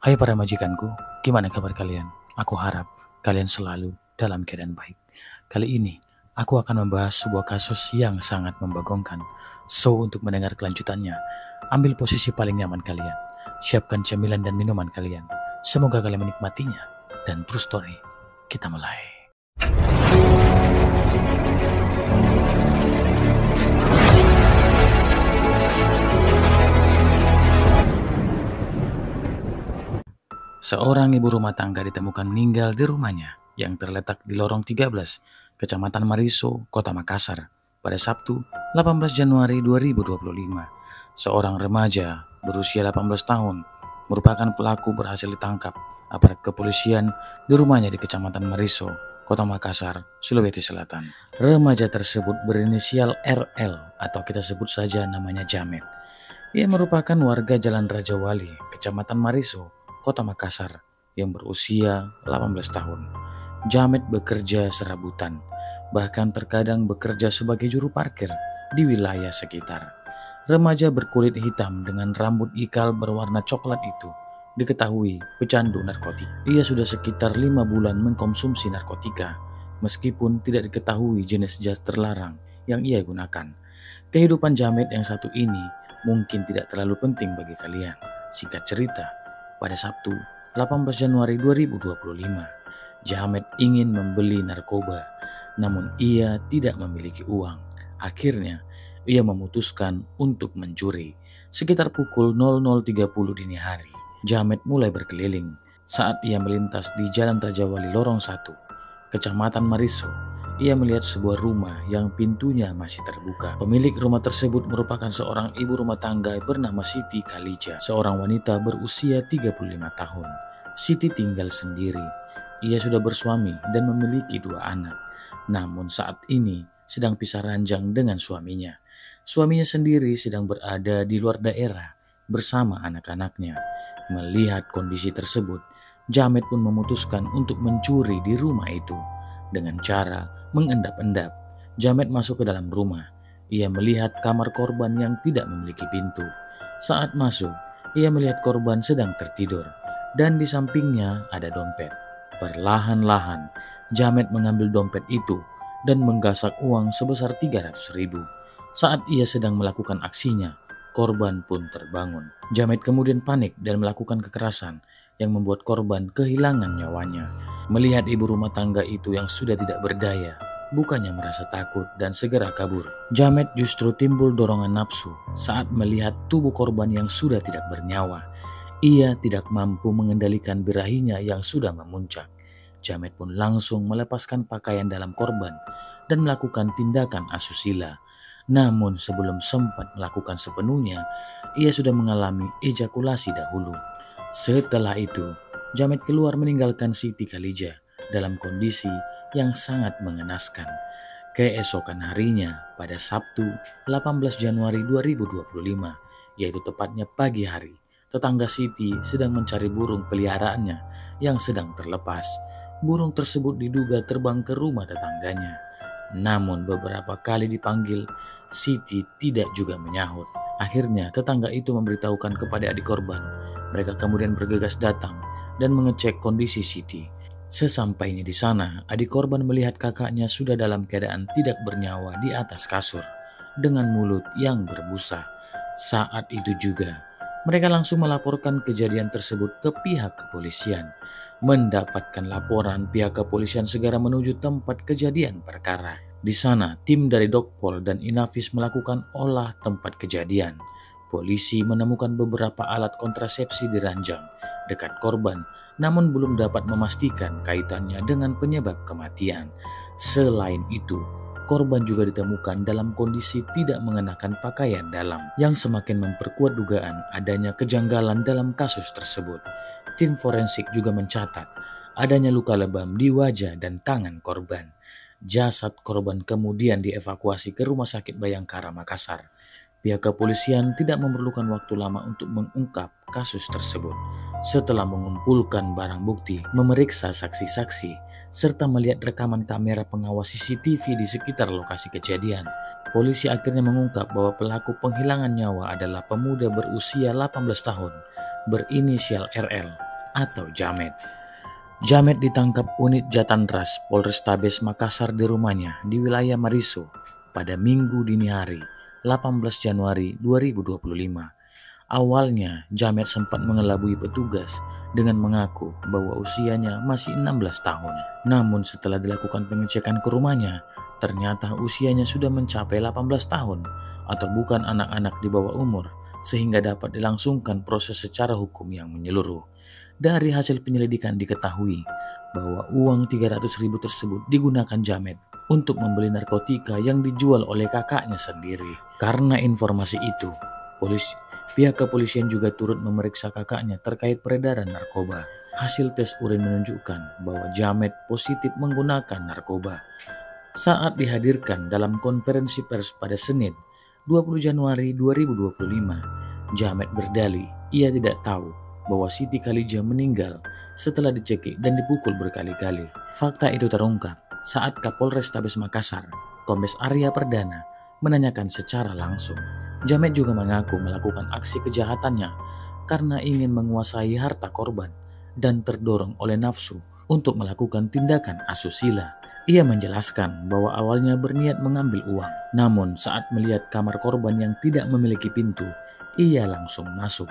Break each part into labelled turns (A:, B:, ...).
A: Hai para majikanku, gimana kabar kalian? Aku harap kalian selalu dalam keadaan baik. Kali ini, aku akan membahas sebuah kasus yang sangat membagongkan. So, untuk mendengar kelanjutannya, ambil posisi paling nyaman kalian. Siapkan cemilan dan minuman kalian. Semoga kalian menikmatinya. Dan true story, kita mulai. Seorang ibu rumah tangga ditemukan meninggal di rumahnya yang terletak di lorong 13, Kecamatan Mariso, Kota Makassar, pada Sabtu 18 Januari 2025. Seorang remaja berusia 18 tahun merupakan pelaku berhasil ditangkap aparat kepolisian di rumahnya di Kecamatan Mariso, Kota Makassar, Sulawesi Selatan. Remaja tersebut berinisial RL atau kita sebut saja namanya Jamet. Ia merupakan warga Jalan Raja Wali, Kecamatan Mariso, Kota Makassar yang berusia 18 tahun. Jamet bekerja serabutan, bahkan terkadang bekerja sebagai juru parkir di wilayah sekitar. Remaja berkulit hitam dengan rambut ikal berwarna coklat itu diketahui pecandu narkotik. Ia sudah sekitar 5 bulan mengkonsumsi narkotika, meskipun tidak diketahui jenis zat terlarang yang ia gunakan. Kehidupan Jamet yang satu ini mungkin tidak terlalu penting bagi kalian. Singkat cerita, pada Sabtu 18 Januari 2025, Jamet ingin membeli narkoba, namun ia tidak memiliki uang. Akhirnya, ia memutuskan untuk mencuri. Sekitar pukul 00.30 dini hari, Jamet mulai berkeliling saat ia melintas di Jalan Raja Wali Lorong 1, Kecamatan Mariso. Ia melihat sebuah rumah yang pintunya masih terbuka. Pemilik rumah tersebut merupakan seorang ibu rumah tangga bernama Siti Khalija, seorang wanita berusia 35 tahun. Siti tinggal sendiri. Ia sudah bersuami dan memiliki 2 anak. Namun saat ini sedang pisah ranjang dengan suaminya. Suaminya sendiri sedang berada di luar daerah bersama anak-anaknya. Melihat kondisi tersebut, Jamet pun memutuskan untuk mencuri di rumah itu. Dengan cara mengendap-endap, Jamet masuk ke dalam rumah. Ia melihat kamar korban yang tidak memiliki pintu. Saat masuk, ia melihat korban sedang tertidur dan di sampingnya ada dompet. Perlahan-lahan, Jamet mengambil dompet itu dan menggasak uang sebesar 300.000. Saat ia sedang melakukan aksinya, korban pun terbangun. Jamet kemudian panik dan melakukan kekerasan yang membuat korban kehilangan nyawanya. Melihat ibu rumah tangga itu yang sudah tidak berdaya, bukannya merasa takut dan segera kabur, Jamet justru timbul dorongan nafsu saat melihat tubuh korban yang sudah tidak bernyawa. Ia tidak mampu mengendalikan birahinya yang sudah memuncak. Jamet pun langsung melepaskan pakaian dalam korban dan melakukan tindakan asusila. Namun sebelum sempat melakukan sepenuhnya, ia sudah mengalami ejakulasi dahulu. Setelah itu, Jamet keluar meninggalkan Siti Khalija dalam kondisi yang sangat mengenaskan. Keesokan harinya, pada Sabtu 18 Januari 2025, yaitu tepatnya pagi hari, tetangga Siti sedang mencari burung peliharaannya yang sedang terlepas. Burung tersebut diduga terbang ke rumah tetangganya. Namun beberapa kali dipanggil, Siti tidak juga menyahut. Akhirnya tetangga itu memberitahukan kepada adik korban. Mereka kemudian bergegas datang dan mengecek kondisi Siti. Sesampainya di sana, adik korban melihat kakaknya sudah dalam keadaan tidak bernyawa di atas kasur dengan mulut yang berbusa. Saat itu juga, mereka langsung melaporkan kejadian tersebut ke pihak kepolisian. Mendapatkan laporan, pihak kepolisian segera menuju tempat kejadian perkara. Di sana, tim dari Dokpol dan Inafis melakukan olah tempat kejadian. Polisi menemukan beberapa alat kontrasepsi di ranjang dekat korban, namun belum dapat memastikan kaitannya dengan penyebab kematian. Selain itu, korban juga ditemukan dalam kondisi tidak mengenakan pakaian dalam, yang semakin memperkuat dugaan adanya kejanggalan dalam kasus tersebut. Tim forensik juga mencatat adanya luka lebam di wajah dan tangan korban. Jasad korban kemudian dievakuasi ke Rumah Sakit Bayangkara, Makassar. Pihak kepolisian tidak memerlukan waktu lama untuk mengungkap kasus tersebut. Setelah mengumpulkan barang bukti, memeriksa saksi-saksi, serta melihat rekaman kamera pengawas CCTV di sekitar lokasi kejadian, polisi akhirnya mengungkap bahwa pelaku penghilangan nyawa adalah pemuda berusia 18 tahun, berinisial RL, atau Jamet. Jamet ditangkap unit Jatantras Polrestabes Makassar di rumahnya di wilayah Mariso pada Minggu dini hari, 18 Januari 2025. Awalnya, Jamet sempat mengelabui petugas dengan mengaku bahwa usianya masih 16 tahun. Namun setelah dilakukan pengecekan ke rumahnya, ternyata usianya sudah mencapai 18 tahun atau bukan anak-anak di bawah umur, sehingga dapat dilangsungkan proses secara hukum yang menyeluruh. Dari hasil penyelidikan diketahui bahwa uang 300.000 tersebut digunakan Jamet untuk membeli narkotika yang dijual oleh kakaknya sendiri. Karena informasi itu, pihak kepolisian juga turut memeriksa kakaknya terkait peredaran narkoba. Hasil tes urin menunjukkan bahwa Jamet positif menggunakan narkoba. Saat dihadirkan dalam konferensi pers pada Senin, 20 Januari 2025, Jamet berdalih ia tidak tahu bahwa Siti Khalijah meninggal setelah dicekik dan dipukul berkali-kali. Fakta itu terungkap saat Kapolres Tabes Makassar, Kombes Arya Perdana, menanyakan secara langsung. Jamet juga mengaku melakukan aksi kejahatannya karena ingin menguasai harta korban dan terdorong oleh nafsu untuk melakukan tindakan asusila. Ia menjelaskan bahwa awalnya berniat mengambil uang, namun saat melihat kamar korban yang tidak memiliki pintu, ia langsung masuk.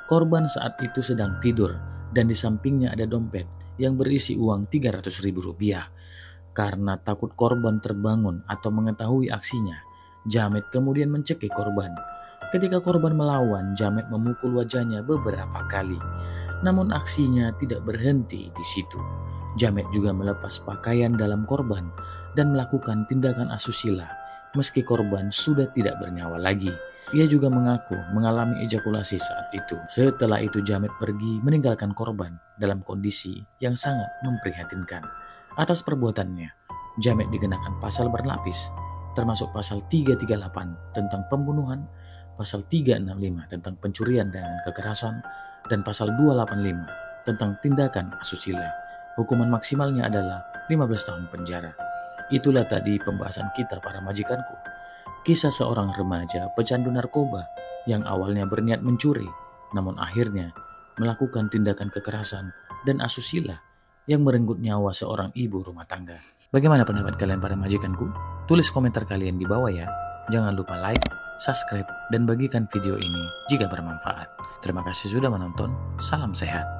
A: Korban saat itu sedang tidur dan di sampingnya ada dompet yang berisi uang 300.000 rupiah. Karena takut korban terbangun atau mengetahui aksinya, Jamet kemudian mencekik korban. Ketika korban melawan, Jamet memukul wajahnya beberapa kali. Namun aksinya tidak berhenti di situ. Jamet juga melepas pakaian dalam korban dan melakukan tindakan asusila meski korban sudah tidak bernyawa lagi. Ia juga mengaku mengalami ejakulasi saat itu. Setelah itu Jamet pergi meninggalkan korban dalam kondisi yang sangat memprihatinkan. Atas perbuatannya, Jamet dikenakan pasal berlapis, termasuk pasal 338 tentang pembunuhan, pasal 365 tentang pencurian dan kekerasan, dan pasal 285 tentang tindakan asusila. Hukuman maksimalnya adalah 15 tahun penjara. Itulah tadi pembahasan kita para majikanku. Kisah seorang remaja pecandu narkoba yang awalnya berniat mencuri, namun akhirnya melakukan tindakan kekerasan dan asusila yang merenggut nyawa seorang ibu rumah tangga. Bagaimana pendapat kalian para majikanku? Tulis komentar kalian di bawah ya. Jangan lupa like, subscribe, dan bagikan video ini jika bermanfaat. Terima kasih sudah menonton. Salam sehat.